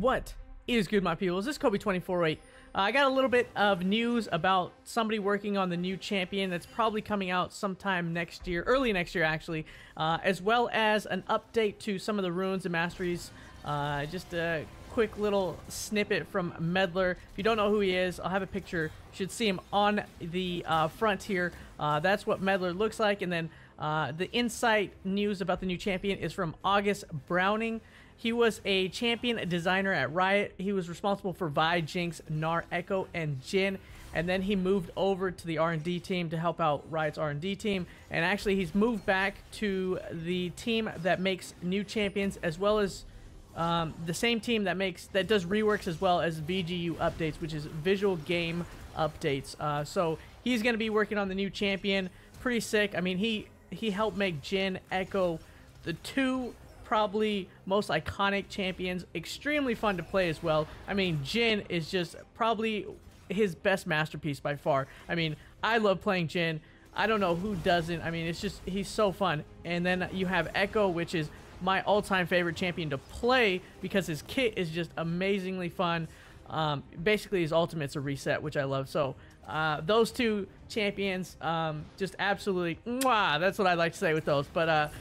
What is good, my people? This is Kobe248. I got a little bit of news about somebody working on the new champion that's probably coming out sometime next year, early next year actually, as well as an update to some of the runes and masteries. Just a quick little snippet from Meddler. If you don't know who he is, I'll have a picture. You should see him on the front here. That's what Meddler looks like. And then the insight news about the new champion is from August Browning. He was a champion designer at Riot. He was responsible for Vi, Jinx, Gnar, Ekko, and Jhin. And then he moved over to the R&D team to help out Riot's R&D team. And actually, he's moved back to the team that makes new champions, as well as the same team that does reworks as well as VGU updates, which is visual game updates. So he's going to be working on the new champion. Pretty sick. I mean, he helped make Jhin, Ekko, the two probably most iconic champions. Extremely fun to play as well. I mean, Jhin is just probably his best masterpiece by far. I mean, I love playing Jhin. I don't know who doesn't. I mean, it's just, he's so fun. And then you have Ekko, which is my all-time favorite champion to play because his kit is just amazingly fun. Basically, his ultimate's a reset, which I love. So those two champions, just absolutely, mwah, that's what I like to say with those. But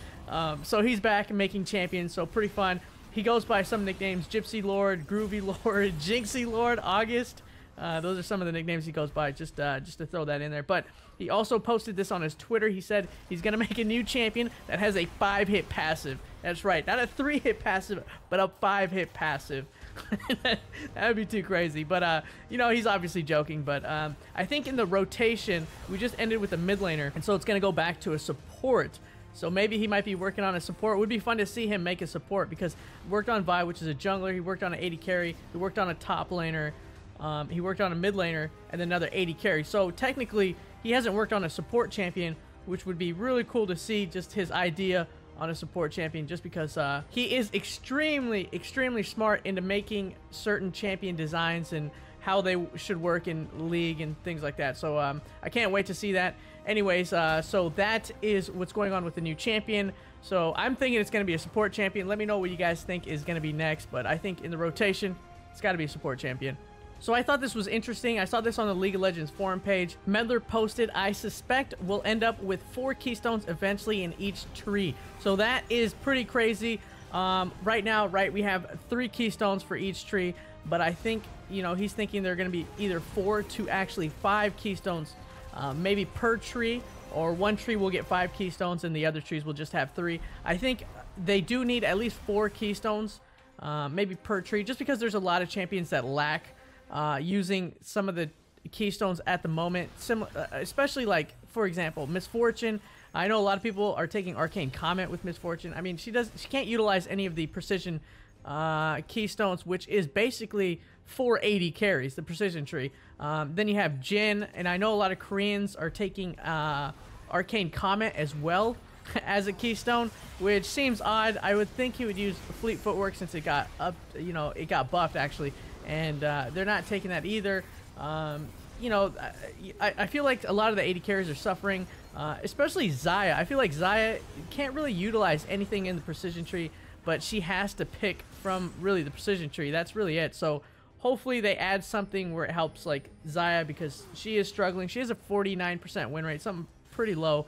so he's back and making champions, so pretty fun. He goes by some nicknames: Gypsylord, Groovylord, Jinxylord, August. Those are some of the nicknames he goes by, just to throw that in there. But he also posted this on his Twitter. He said he's going to make a new champion that has a 5-hit passive. That's right, not a 3-hit passive, but a 5-hit passive. That would be too crazy. But, you know, he's obviously joking. But I think in the rotation, we just ended with a mid laner, and so it's going to go back to a support. So maybe he might be working on a support. It would be fun to see him make a support because he worked on Vi, which is a jungler. He worked on an 80 carry. He worked on a top laner. He worked on a mid laner and then another 80 carry. So technically, he hasn't worked on a support champion, which would be really cool to see just his idea on a support champion, just because he is extremely smart into making certain champion designs and how they should work in League and things like that. So I can't wait to see that. Anyways, so that is what's going on with the new champion. So I'm thinking it's going to be a support champion. Let me know what you guys think is going to be next, but I think in the rotation, it's got to be a support champion. So I thought this was interesting. I saw this on the League of Legends forum page. Meddler posted, I suspect we'll end up with 4 Keystones eventually in each tree. So that is pretty crazy. Right now, we have 3 Keystones for each tree, but I think, you know, he's thinking they're going to be either 4 to actually 5 Keystones, maybe per tree, or one tree will get 5 Keystones and the other trees will just have 3. I think they do need at least 4 Keystones, maybe per tree, just because there's a lot of champions that lack using some of the Keystones at the moment, especially like, for example, Misfortune. I know a lot of people are taking Arcane Comment with Misfortune. I mean, she can't utilize any of the precision Keystones, which is basically 480 carries, the precision tree. Then you have Jhin, and I know a lot of Koreans are taking Arcane Comment as well as a Keystone, which seems odd. I would think he would use Fleet Footwork since it got up, you know, it got buffed actually, and they're not taking that either. You know, I feel like a lot of the 80 carries are suffering, especially Xayah. I feel like Xayah can't really utilize anything in the precision tree, but she has to pick from really the precision tree. That's really it. So hopefully they add something where it helps like Xayah, because she is struggling. She has a 49% win rate, something pretty low.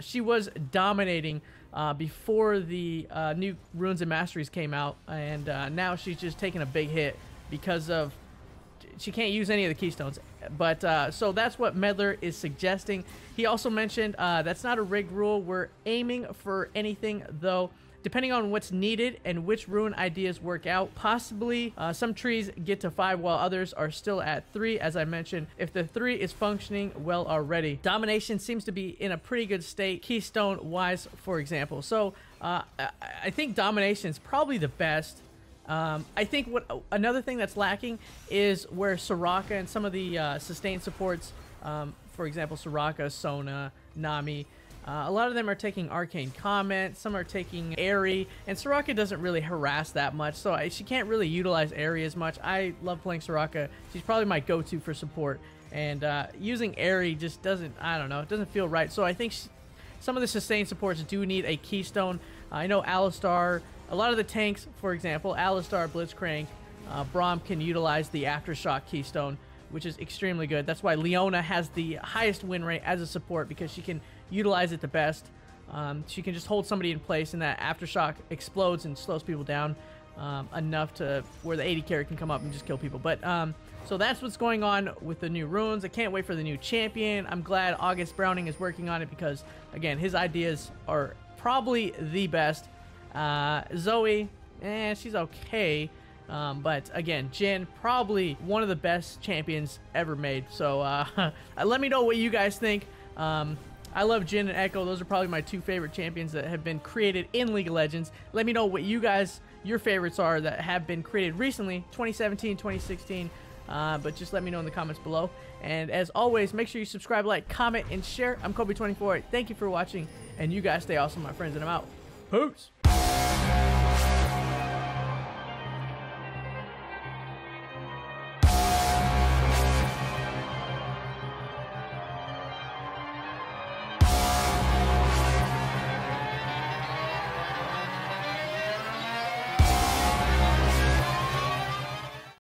She was dominating before the new runes and masteries came out, and now she's just taking a big hit because of she can't use any of the Keystones. But so that's what Meddler is suggesting. He also mentioned that's not a rigged rule. We're aiming for anything, though, depending on what's needed and which rune ideas work out. Possibly some trees get to 5 while others are still at 3, as I mentioned, if the 3 is functioning well already. Domination seems to be in a pretty good state, Keystone wise, for example. So I think Domination is probably the best. I think another thing that's lacking is where Soraka and some of the sustained supports, for example, Soraka, Sona, Nami, a lot of them are taking Arcane Comment, some are taking Airy, and Soraka doesn't really harass that much, so she can't really utilize Airy as much. I love playing Soraka. She's probably my go-to for support, and using Airy just doesn't, I don't know, it doesn't feel right. So I think some of the sustained supports do need a Keystone. I know Alistar, a lot of the tanks, for example, Alistar, Blitzcrank, Braum can utilize the Aftershock Keystone, which is extremely good. That's why Leona has the highest win rate as a support, because she can utilize it the best. She can just hold somebody in place, and that Aftershock explodes and slows people down enough to where the 80 carry can come up and just kill people. But so that's what's going on with the new runes. I can't wait for the new champion. I'm glad August Browning is working on it, because again, his ideas are probably the best. Zoe, she's okay. But again, Jhin, probably one of the best champions ever made. So let me know what you guys think. I love Jhin and Ekko. Those are probably my two favorite champions that have been created in League of Legends. Let me know what you guys, your favorites are that have been created recently, 2017, 2016. But just let me know in the comments below. And as always, make sure you subscribe, like, comment, and share. I'm Kobe24. Thank you for watching, and you guys stay awesome, my friends, and I'm out. Peace.